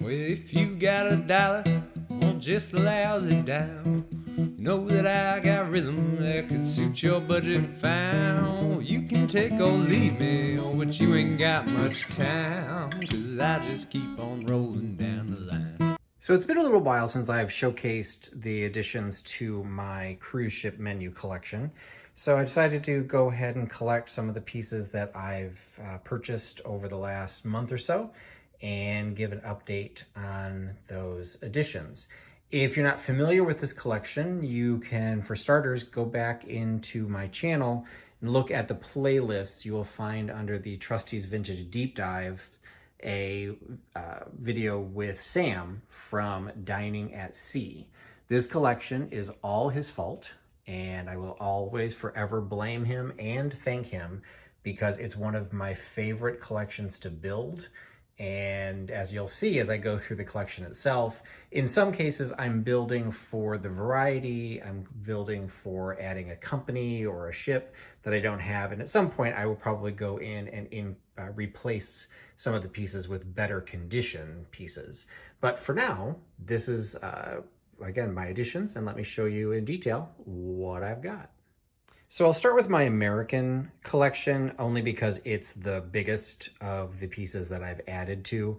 Well, if you got a dollar, well, just lousy down. You know that I got rhythm that could suit your budget fine. You can take or leave me, but you ain't got much time, 'cause I just keep on rolling down the line. So it's been a little while since I've showcased the additions to my cruise ship menu collection. So I decided to go ahead and collect some of the pieces that I've purchased over the last month or so and give an update on those additions. If you're not familiar with this collection, you can, for starters, go back into my channel and look at the playlists. You will find under the Trusty's Vintage Deep Dive a video with Sam from Dining at Sea. This collection is all his fault, and I will always forever blame him and thank him because it's one of my favorite collections to build. And as you'll see as I go through the collection itself, in some cases I'm building for the variety, I'm building for adding a company or a ship that I don't have, and at some point I will probably go in and replace some of the pieces with better condition pieces. But for now, this is, again, my additions, and let me show you in detail what I've got. So I'll start with my American collection only because it's the biggest of the pieces that I've added to.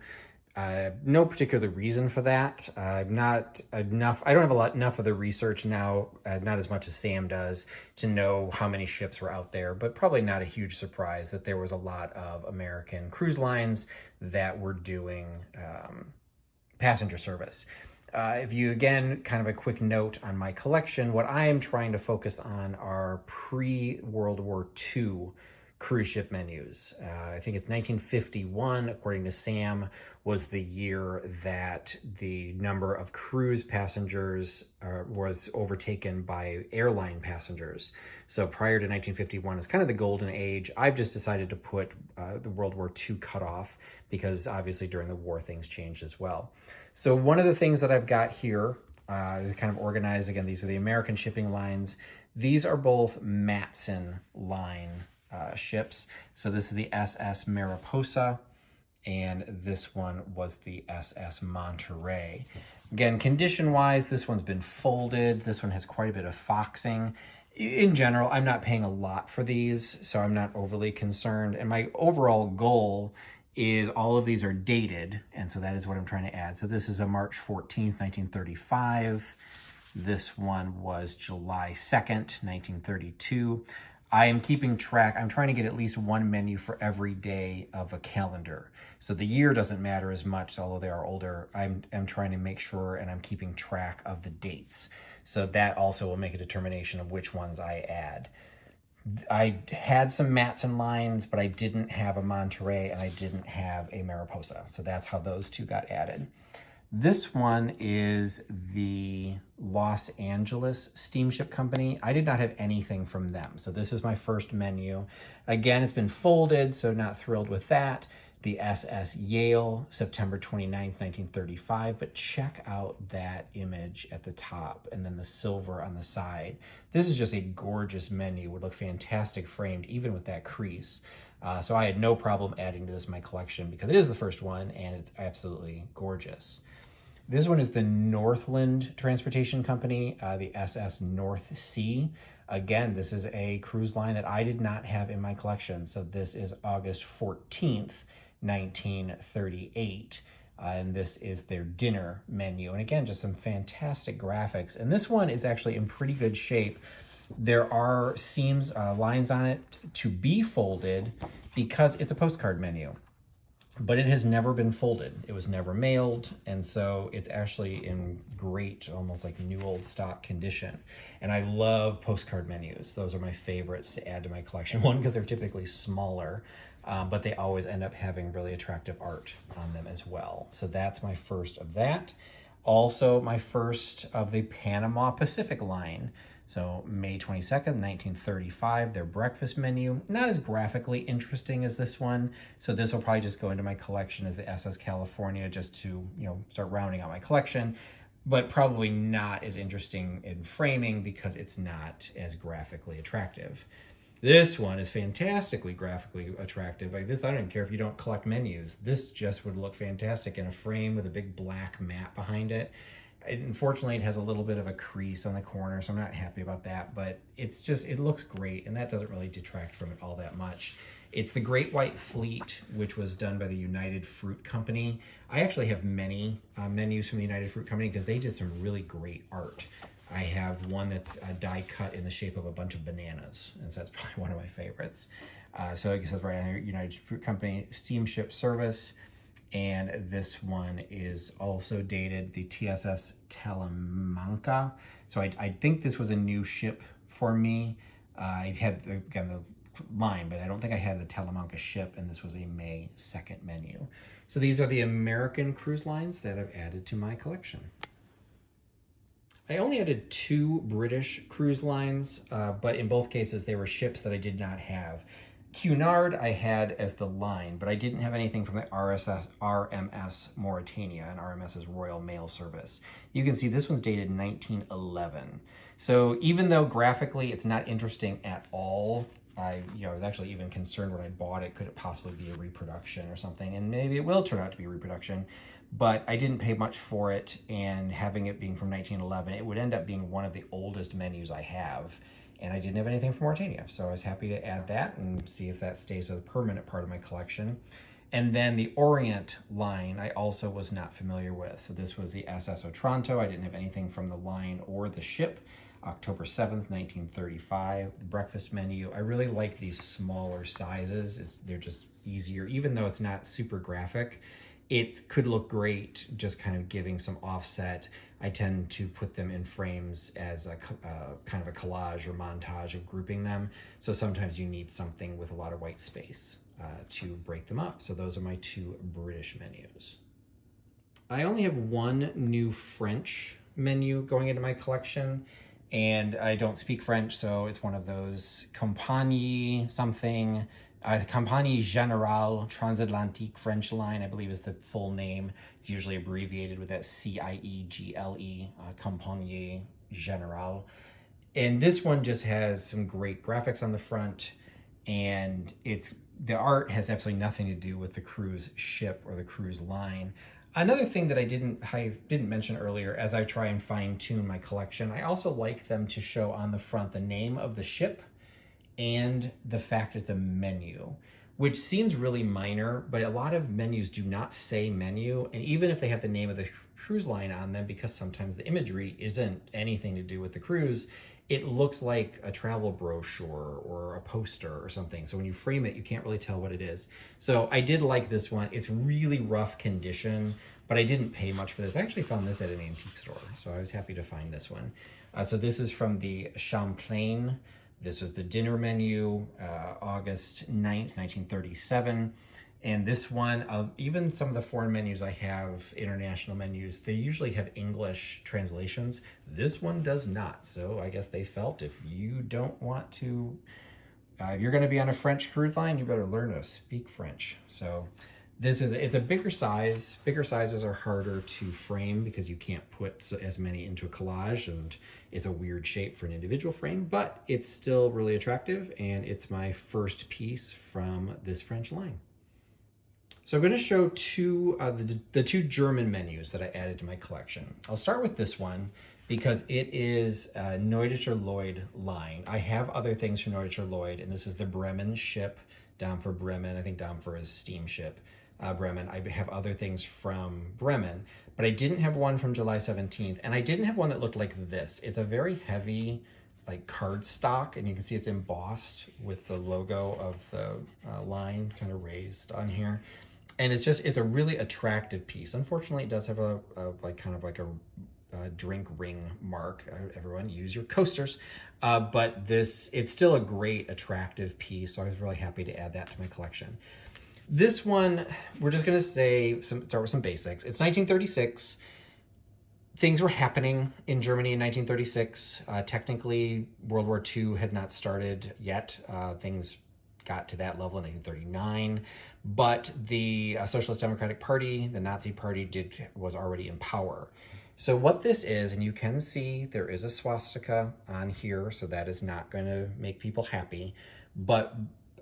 No particular reason for that. I don't have enough of the research now, not as much as Sam does, to know how many ships were out there, but probably not a huge surprise that there was a lot of American cruise lines that were doing passenger service. If you, again, kind of a quick note on my collection, what I am trying to focus on are pre-World War II cruise ship menus. I think it's 1951, according to Sam, was the year that the number of cruise passengers was overtaken by airline passengers. So prior to 1951 is kind of the golden age. I've just decided to put the World War II cutoff because obviously during the war things changed as well. So one of the things that I've got here, kind of organized, again, these are the American shipping lines. These are both Matson line ships. So this is the SS Mariposa, and this one was the SS Monterey. Again, condition-wise, this one's been folded. This one has quite a bit of foxing. In general, I'm not paying a lot for these, so I'm not overly concerned. And my overall goal is all of these are dated, and so that is what I'm trying to add. So this is a March 14th, 1935. This one was July 2nd, 1932. I am keeping track. I'm trying to get at least one menu for every day of a calendar. So the year doesn't matter as much, although they are older. I'm trying to make sure, and I'm keeping track of the dates. So that also will make a determination of which ones I add. I had some Matson lines, but I didn't have a Monterey and I didn't have a Mariposa. So that's how those two got added. This one is the Los Angeles Steamship Company. I did not have anything from them. So this is my first menu. Again, it's been folded, so not thrilled with that. The SS Yale, September 29th, 1935. But check out that image at the top and then the silver on the side. This is just a gorgeous menu. Would look fantastic framed, even with that crease. So I had no problem adding to this my collection because it is the first one and it's absolutely gorgeous. This one is the Northland Transportation Company, the SS North Sea. Again, this is a cruise line that I did not have in my collection. So this is August 14th, 1938. And this is their dinner menu. And again, just some fantastic graphics. And this one is actually in pretty good shape. There are seams, lines on it to be folded because it's a postcard menu. But it has never been folded. It was never mailed, and so it's actually in great, almost like new old stock condition. And I love postcard menus. Those are my favorites to add to my collection. One, because they're typically smaller, but they always end up having really attractive art on them as well. So that's my first of that. Also, my first of the Panama Pacific line. So May 22nd, 1935, their breakfast menu. Not as graphically interesting as this one. So this will probably just go into my collection as the SS California just to, start rounding out my collection, but probably not as interesting in framing because it's not as graphically attractive. This one is fantastically graphically attractive. Like this, I don't even care if you don't collect menus. This just would look fantastic in a frame with a big black mat behind it. Unfortunately, it has a little bit of a crease on the corner, so I'm not happy about that, but it's just, it looks great, and that doesn't really detract from it all that much. It's the Great White Fleet, which was done by the United Fruit Company. I actually have many menus from the United Fruit Company because they did some really great art. I have one that's die cut in the shape of a bunch of bananas, and so that's probably one of my favorites. So it says right on here, United Fruit Company Steamship Service. And this one is also dated the TSS Talamanca. So I think this was a new ship for me. I had, again, the mine, but I don't think I had the Talamanca ship, and this was a May 2nd menu. So these are the American cruise lines that I've added to my collection. I only added 2 British cruise lines, but in both cases they were ships that I did not have. Cunard I had as the line, but I didn't have anything from the RMMS Mauritania, and RMS is Royal Mail Service. You can see this one's dated 1911. So even though graphically it's not interesting at all, I was actually even concerned when I bought it, could it possibly be a reproduction or something? And maybe it will turn out to be a reproduction, but I didn't pay much for it, and having it being from 1911, it would end up being one of the oldest menus I have. And I didn't have anything from Mauritania, so I was happy to add that and see if that stays a permanent part of my collection. And then the Orient line I also was not familiar with. So this was the SS Otranto. I didn't have anything from the line or the ship. October 7th, 1935, the breakfast menu. I really like these smaller sizes. They're just easier, even though it's not super graphic. It could look great just kind of giving some offset. I tend to put them in frames as a kind of a collage or montage of grouping them. So sometimes you need something with a lot of white space to break them up. So those are my 2 British menus. I only have 1 new French menu going into my collection, and I don't speak French, so it's one of those Compagnie something, Compagnie Generale Transatlantique French line, I believe is the full name. It's usually abbreviated with that CIEGLE, Compagnie Generale. And this one just has some great graphics on the front, and the art has absolutely nothing to do with the cruise ship or the cruise line. Another thing that I didn't mention earlier, as I try and fine tune my collection, I also like them to show on the front the name of the ship and the fact it's a menu, which seems really minor, but a lot of menus do not say menu. And even if they have the name of the cruise line on them, because sometimes the imagery isn't anything to do with the cruise, it looks like a travel brochure or a poster or something. So when you frame it, you can't really tell what it is. So I did like this one. It's really rough condition, but I didn't pay much for this. I actually found this at an antique store, so I was happy to find this one. So this is from the Champlain. This was the dinner menu, August 9th, 1937. And this one, even some of the foreign menus I have, international menus, they usually have English translations. This one does not. So I guess they felt if you don't want to, if you're going to be on a French cruise line, you better learn to speak French. So it's a bigger size. Bigger sizes are harder to frame because you can't put as many into a collage, and it's a weird shape for an individual frame, but it's still really attractive, and it's my first piece from this French line. So I'm going to show the 2 German menus that I added to my collection. I'll start with this one because it is a Norddeutscher Lloyd line. I have other things from Norddeutscher Lloyd, and this is the Bremen ship, down for Bremen. I think down for his steamship. Bremen. I have other things from Bremen, but I didn't have one from July 17th, and I didn't have one that looked like this. It's a very heavy, like cardstock, and you can see it's embossed with the logo of the line kind of raised on here. And it's a really attractive piece. Unfortunately, it does have a drink ring mark. Everyone use your coasters. But it's still a great attractive piece, so I was really happy to add that to my collection. This one, we're just going to start with some basics. It's 1936. Things were happening in Germany in 1936. Technically, World War II had not started yet. Things got to that level in 1939. But the Socialist Democratic Party, the Nazi Party, was already in power. So what this is, and you can see there is a swastika on here, so that is not going to make people happy, but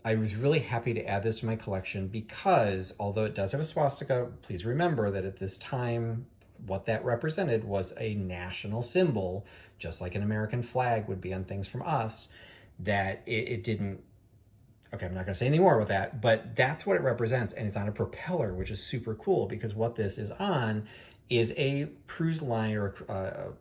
I was really happy to add this to my collection because although it does have a swastika, please remember that at this time, what that represented was a national symbol, just like an American flag would be on things from us, that it didn't, okay, I'm not going to say any more with that, but that's what it represents, and it's on a propeller, which is super cool because what this is on is a cruise line or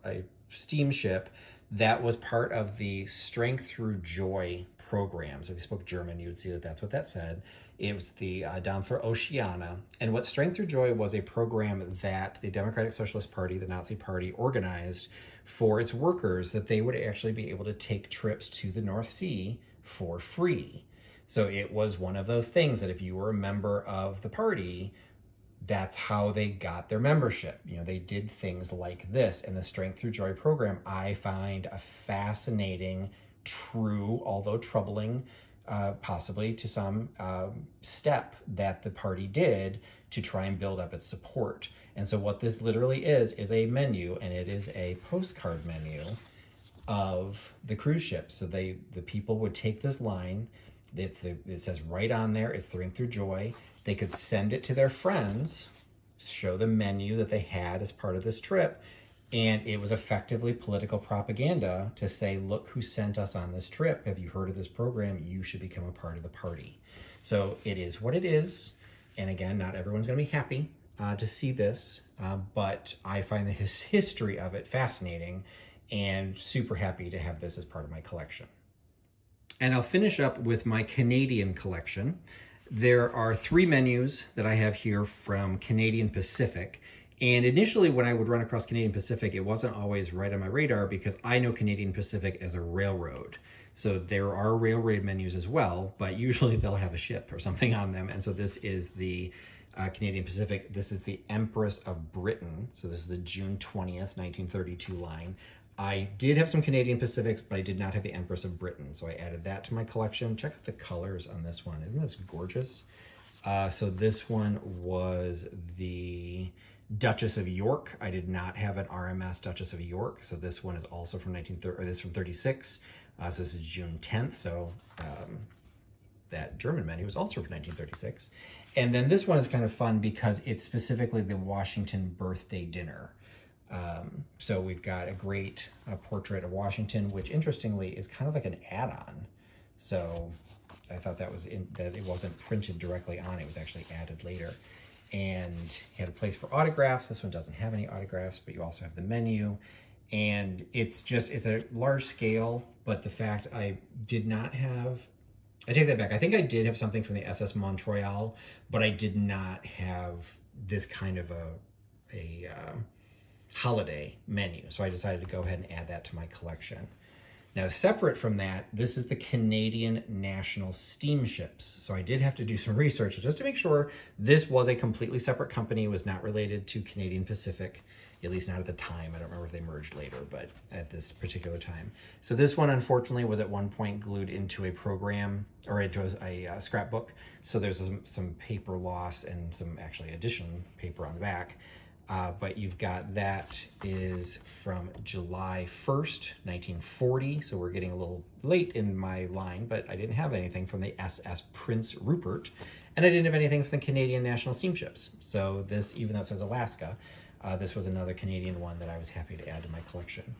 a steamship that was part of the Strength Through Joy program. So if you spoke German, you would see that that's what that said. It was the Dampf für Oceana. And what Strength Through Joy was a program that the Democratic Socialist Party, the Nazi Party, organized for its workers that they would actually be able to take trips to the North Sea for free. So it was one of those things that if you were a member of the party, that's how they got their membership. You know, they did things like this. And the Strength Through Joy program, I find a fascinating, true, although troubling, possibly to some, step that the party did to try and build up its support. And so what this literally is a menu, and it is a postcard menu of the cruise ship. So the people would take this line, it says right on there, it's Strength Through Joy. They could send it to their friends, show the menu that they had as part of this trip, and it was effectively political propaganda to say, look who sent us on this trip. Have you heard of this program? You should become a part of the party. So it is what it is. And again, not everyone's going to be happy to see this, but I find the history of it fascinating and super happy to have this as part of my collection. And I'll finish up with my Canadian collection. There are 3 menus that I have here from Canadian Pacific. And initially when I would run across Canadian Pacific, it wasn't always right on my radar because I know Canadian Pacific as a railroad. So there are railroad menus as well, but usually they'll have a ship or something on them. And so this is the Canadian Pacific. This is the Empress of Britain. So this is the June 20th, 1932 line. I did have some Canadian Pacifics, but I did not have the Empress of Britain. So I added that to my collection. Check out the colors on this one. Isn't this gorgeous? So this one was the Duchess of York. I did not have an RMS Duchess of York. So this one is also from 1930, or this is from 36. So this is June 10th. So that German menu was also from 1936. And then this one is kind of fun because it's specifically the Washington birthday dinner. So we've got a great portrait of Washington, which interestingly is kind of like an add-on. So I thought that was that it wasn't printed directly on, it was actually added later. And he had a place for autographs. This one doesn't have any autographs, but you also have the menu. And it's a large scale, but the fact I did not have, I take that back. I think I did have something from the SS Montreal, but I did not have this kind of a holiday menu. So I decided to go ahead and add that to my collection. Now, separate from that, this is the Canadian National Steamships. So I did have to do some research just to make sure this was a completely separate company, was not related to Canadian Pacific, at least not at the time. I don't remember if they merged later, but at this particular time. So this one, unfortunately, was at one point glued into a program, or into a scrapbook. So there's some paper loss and some actually additional paper on the back. But you've got that is from July 1st, 1940. So we're getting a little late in my line, but I didn't have anything from the SS Prince Rupert, and I didn't have anything from the Canadian National Steamships. So this, even though it says Alaska, this was another Canadian one that I was happy to add to my collection.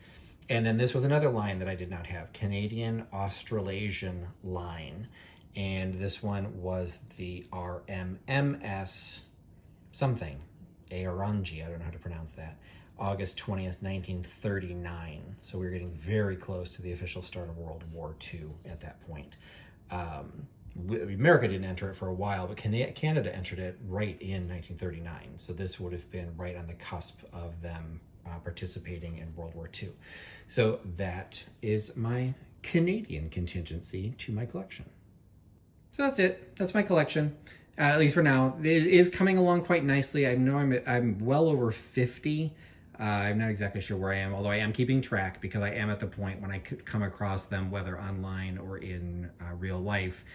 And then this was another line that I did not have, Canadian Australasian line. And this one was the RMMS something. Aorangi, I don't know how to pronounce that, August 20th, 1939. So we were getting very close to the official start of World War II at that point. America didn't enter it for a while, but Canada entered it right in 1939. So this would have been right on the cusp of them participating in World War II. So that is my Canadian contingency to my collection. So that's it. That's my collection. At least for now. It is coming along quite nicely. I know I'm well over 50. I'm not exactly sure where I am, although I am keeping track because I am at the point when I could come across them, whether online or in real life,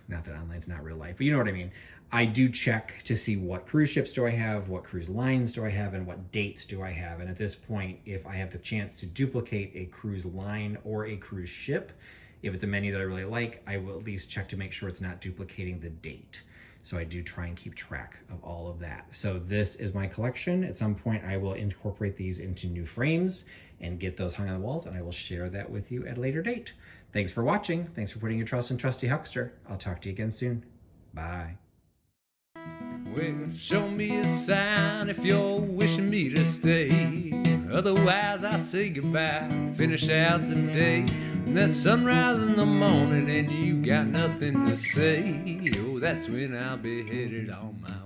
not that online's not real life, but you know what I mean. I do check to see what cruise ships do I have, what cruise lines do I have, and what dates do I have. And at this point, if I have the chance to duplicate a cruise line or a cruise ship, if it's a menu that I really like, I will at least check to make sure it's not duplicating the date. So I do try and keep track of all of that. So this is my collection. At some point, I will incorporate these into new frames and get those hung on the walls, and I will share that with you at a later date. Thanks for watching. Thanks for putting your trust in Trusty Huckster. I'll talk to you again soon. Bye. Well, show me a sign if you're wishing me to stay. Otherwise, I say goodbye and finish out the day. And that sunrise in the morning and you got nothing to say. Oh, that's when I'll be headed on my